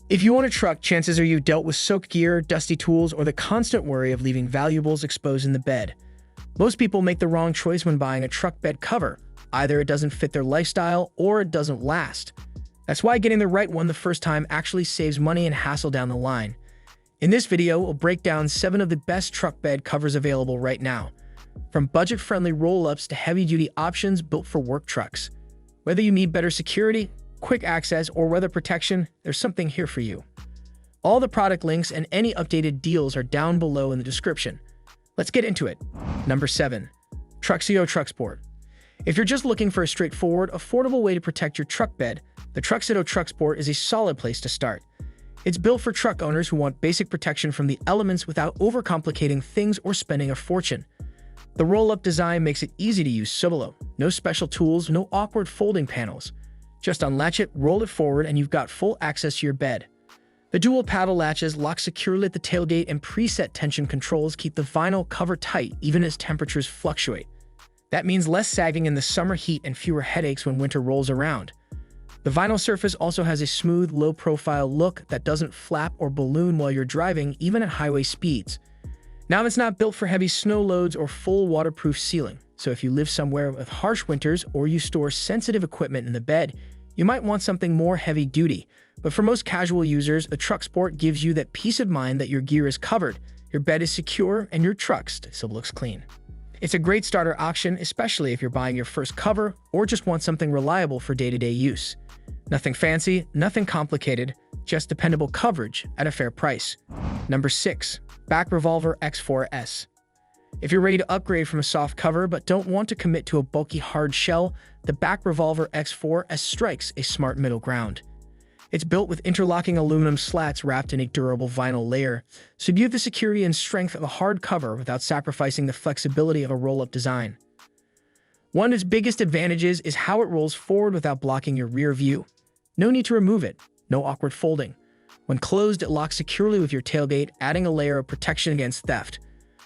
If you own a truck, chances are you've dealt with soaked gear, dusty tools, or the constant worry of leaving valuables exposed in the bed. Most people make the wrong choice when buying a truck bed cover. Either it doesn't fit their lifestyle or it doesn't last. That's why getting the right one the first time actually saves money and hassle down the line. In this video, we'll break down 7 of the best truck bed covers available right now. From budget-friendly roll-ups to heavy-duty options built for work trucks. Whether you need better security, quick access, or weather protection, there's something here for you. All the product links and any updated deals are down below in the description. Let's get into it. Number 7. Truxedo TruXport. If you're just looking for a straightforward, affordable way to protect your truck bed, the Truxedo TruXport is a solid place to start. It's built for truck owners who want basic protection from the elements without overcomplicating things or spending a fortune. The roll-up design makes it easy to use solo. No special tools, no awkward folding panels. Just unlatch it, roll it forward, and you've got full access to your bed. The dual paddle latches lock securely at the tailgate, and preset tension controls keep the vinyl cover tight even as temperatures fluctuate. That means less sagging in the summer heat and fewer headaches when winter rolls around. The vinyl surface also has a smooth, low-profile look that doesn't flap or balloon while you're driving, even at highway speeds. Now, it's not built for heavy snow loads or full waterproof sealing, so if you live somewhere with harsh winters or you store sensitive equipment in the bed, you might want something more heavy-duty. But for most casual users, the TruXport gives you that peace of mind that your gear is covered, your bed is secure, and your truck still looks clean. It's a great starter option, especially if you're buying your first cover or just want something reliable for day-to-day use. Nothing fancy, nothing complicated, just dependable coverage at a fair price. Number 6. Bak Revolver X4s. If you're ready to upgrade from a soft cover but don't want to commit to a bulky hard shell, the Bak Revolver X4s strikes a smart middle ground. It's built with interlocking aluminum slats wrapped in a durable vinyl layer, so you have the security and strength of a hard cover without sacrificing the flexibility of a roll-up design. One of its biggest advantages is how it rolls forward without blocking your rear view. No need to remove it, no awkward folding. When closed, it locks securely with your tailgate, adding a layer of protection against theft.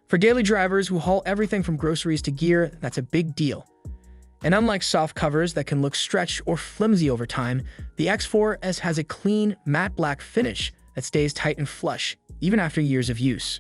For daily drivers who haul everything from groceries to gear, that's a big deal. And unlike soft covers that can look stretched or flimsy over time, the X4s has a clean, matte black finish that stays tight and flush, even after years of use.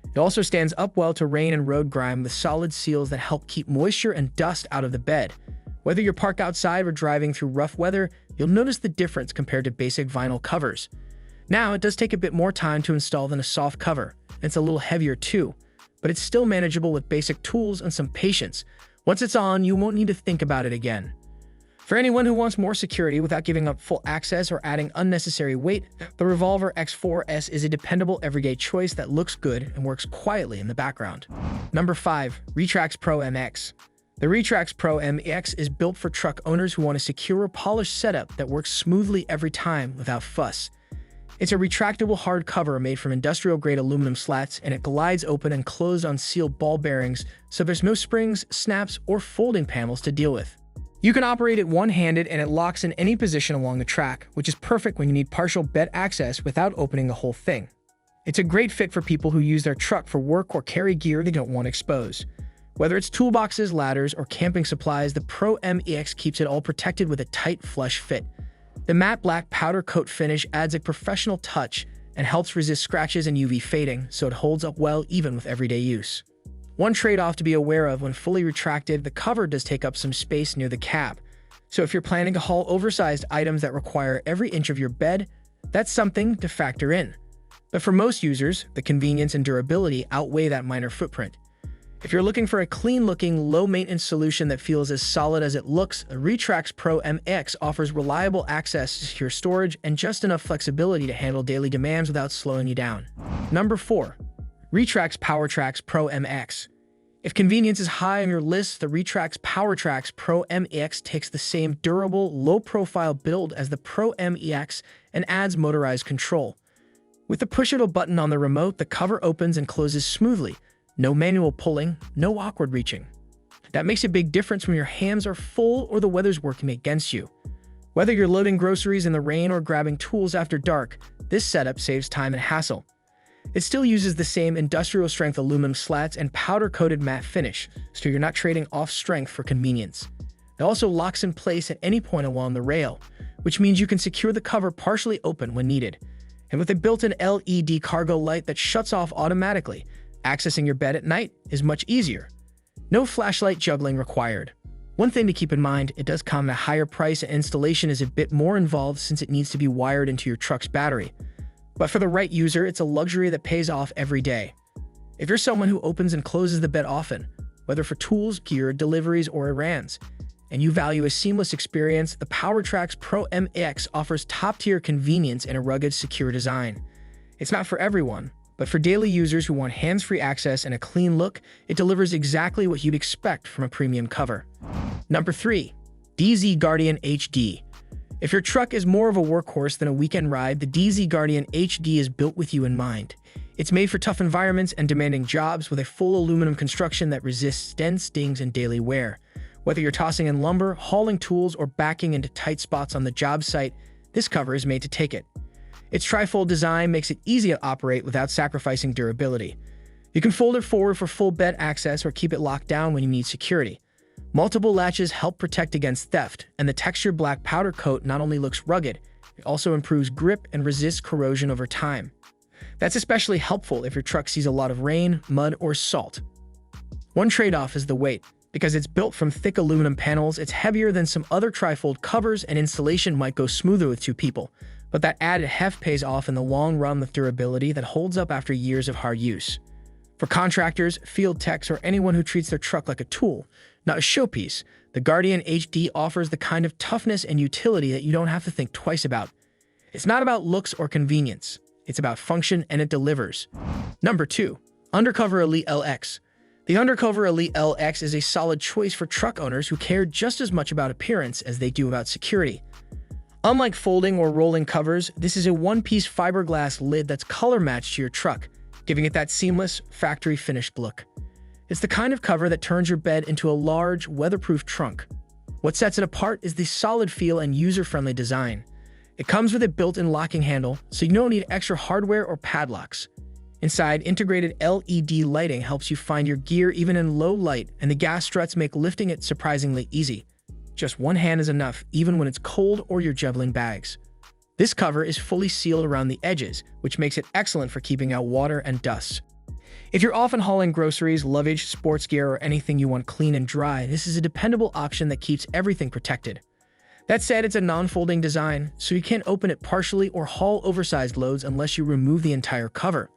It also stands up well to rain and road grime with solid seals that help keep moisture and dust out of the bed. Whether you're parked outside or driving through rough weather, you'll notice the difference compared to basic vinyl covers. Now, it does take a bit more time to install than a soft cover, and it's a little heavier too, but it's still manageable with basic tools and some patience. Once it's on, you won't need to think about it again. For anyone who wants more security without giving up full access or adding unnecessary weight, the Revolver X4s is a dependable everyday choice that looks good and works quietly in the background. Number 5. Retrax PRO MX. The Retrax PRO MX is built for truck owners who want a secure, polished setup that works smoothly every time without fuss. It's a retractable hard cover made from industrial-grade aluminum slats, and it glides open and closed on sealed ball bearings, so there's no springs, snaps, or folding panels to deal with. You can operate it one-handed, and it locks in any position along the track, which is perfect when you need partial bed access without opening the whole thing. It's a great fit for people who use their truck for work or carry gear they don't want exposed. Whether it's toolboxes, ladders, or camping supplies, the Pro MX keeps it all protected with a tight, flush fit. The matte black powder coat finish adds a professional touch and helps resist scratches and UV fading, so it holds up well even with everyday use. One trade-off to be aware of: when fully retracted, the cover does take up some space near the cab. So if you're planning to haul oversized items that require every inch of your bed, that's something to factor in. But for most users, the convenience and durability outweigh that minor footprint. If you're looking for a clean-looking, low-maintenance solution that feels as solid as it looks, the Retrax PRO MX offers reliable access to secure storage and just enough flexibility to handle daily demands without slowing you down. Number 4. Retrax PRO MX. If convenience is high on your list, the Retrax PRO MX takes the same durable, low-profile build as the Pro MX and adds motorized control. With the push-it button on the remote, the cover opens and closes smoothly. No manual pulling, no awkward reaching. That makes a big difference when your hands are full or the weather's working against you. Whether you're loading groceries in the rain or grabbing tools after dark, this setup saves time and hassle. It still uses the same industrial-strength aluminum slats and powder-coated matte finish, so you're not trading off strength for convenience. It also locks in place at any point along the rail, which means you can secure the cover partially open when needed. And with a built-in LED cargo light that shuts off automatically, accessing your bed at night is much easier. No flashlight juggling required. One thing to keep in mind, it does come at a higher price and installation is a bit more involved since it needs to be wired into your truck's battery. But for the right user, it's a luxury that pays off every day. If you're someone who opens and closes the bed often, whether for tools, gear, deliveries, or errands, and you value a seamless experience, the Retrax PRO MX offers top-tier convenience and a rugged, secure design. It's not for everyone, but for daily users who want hands-free access and a clean look, it delivers exactly what you'd expect from a premium cover. Number 3. Dee Zee Guardian HD. If your truck is more of a workhorse than a weekend ride, the Dee Zee Guardian HD is built with you in mind. It's made for tough environments and demanding jobs with a full aluminum construction that resists dents, dings, and daily wear. Whether you're tossing in lumber, hauling tools, or backing into tight spots on the job site, this cover is made to take it. Its tri-fold design makes it easy to operate without sacrificing durability. You can fold it forward for full bed access or keep it locked down when you need security. Multiple latches help protect against theft, and the textured black powder coat not only looks rugged, it also improves grip and resists corrosion over time. That's especially helpful if your truck sees a lot of rain, mud, or salt. One trade-off is the weight. Because it's built from thick aluminum panels, it's heavier than some other tri-fold covers and installation might go smoother with 2 people. But that added heft pays off in the long run with durability that holds up after years of hard use. For contractors, field techs, or anyone who treats their truck like a tool, not a showpiece, the Guardian HD offers the kind of toughness and utility that you don't have to think twice about. It's not about looks or convenience. It's about function, and it delivers. Number 2. Undercover Elite LX. The Undercover Elite LX is a solid choice for truck owners who care just as much about appearance as they do about security. Unlike folding or rolling covers, this is a one-piece fiberglass lid that's color-matched to your truck, giving it that seamless, factory-finished look. It's the kind of cover that turns your bed into a large, weatherproof trunk. What sets it apart is the solid feel and user-friendly design. It comes with a built-in locking handle, so you don't need extra hardware or padlocks. Inside, integrated LED lighting helps you find your gear even in low light, and the gas struts make lifting it surprisingly easy. Just one hand is enough, even when it's cold or you're juggling bags. This cover is fully sealed around the edges, which makes it excellent for keeping out water and dust. If you're often hauling groceries, luggage, sports gear, or anything you want clean and dry, this is a dependable option that keeps everything protected. That said, it's a non-folding design, so you can't open it partially or haul oversized loads unless you remove the entire cover.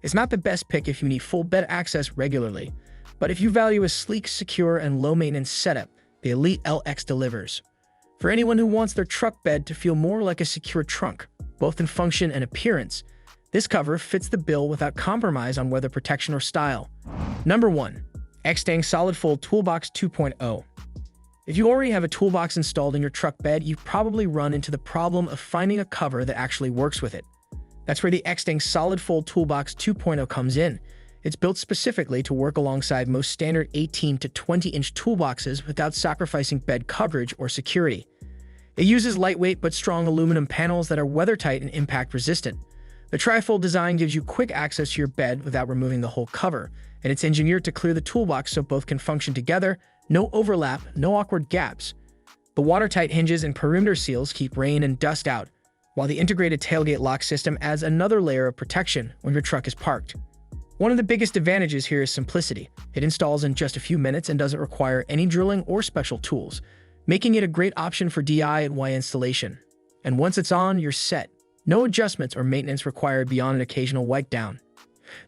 It's not the best pick if you need full bed access regularly, but if you value a sleek, secure, and low-maintenance setup, the Elite LX delivers. For anyone who wants their truck bed to feel more like a secure trunk, both in function and appearance, this cover fits the bill without compromise on weather protection or style. Number 1. Extang SolidFold Toolbox 2.0. If you already have a toolbox installed in your truck bed, you've probably run into the problem of finding a cover that actually works with it. That's where the Extang SolidFold Toolbox 2.0 comes in. It's built specifically to work alongside most standard 18 to 20-inch toolboxes without sacrificing bed coverage or security. It uses lightweight but strong aluminum panels that are weather-tight and impact-resistant. The tri-fold design gives you quick access to your bed without removing the whole cover, and it's engineered to clear the toolbox so both can function together, no overlap, no awkward gaps. The watertight hinges and perimeter seals keep rain and dust out, while the integrated tailgate lock system adds another layer of protection when your truck is parked. One of the biggest advantages here is simplicity. It installs in just a few minutes and doesn't require any drilling or special tools, making it a great option for DIY installation. And once it's on, you're set. No adjustments or maintenance required beyond an occasional wipe down.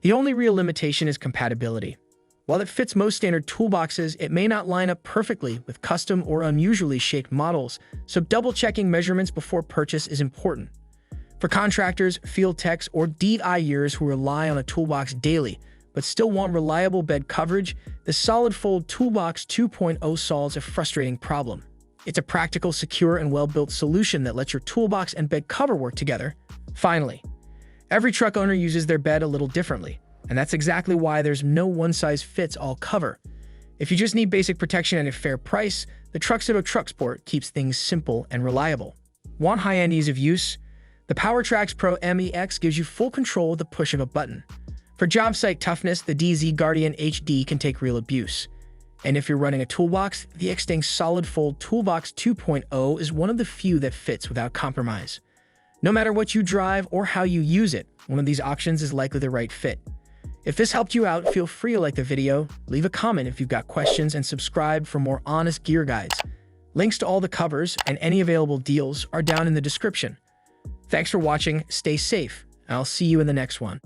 The only real limitation is compatibility. While it fits most standard toolboxes, it may not line up perfectly with custom or unusually shaped models, so double-checking measurements before purchase is important. For contractors, field techs, or DIYers who rely on a toolbox daily but still want reliable bed coverage, the SolidFold Toolbox 2.0 solves a frustrating problem. It's a practical, secure, and well-built solution that lets your toolbox and bed cover work together. Finally, every truck owner uses their bed a little differently, and that's exactly why there's no one-size-fits-all cover. If you just need basic protection at a fair price, the Truxedo TruXport keeps things simple and reliable. Want high-end ease of use? The Retrax PRO MX gives you full control with the push of a button. For job site toughness, the Dee Zee Guardian HD can take real abuse. And if you're running a toolbox, the Extang SolidFold Toolbox 2.0 is one of the few that fits without compromise. No matter what you drive or how you use it, one of these options is likely the right fit. If this helped you out, feel free to like the video, leave a comment if you've got questions, and subscribe for more honest gear guides. Links to all the covers and any available deals are down in the description. Thanks for watching, stay safe, and I'll see you in the next one.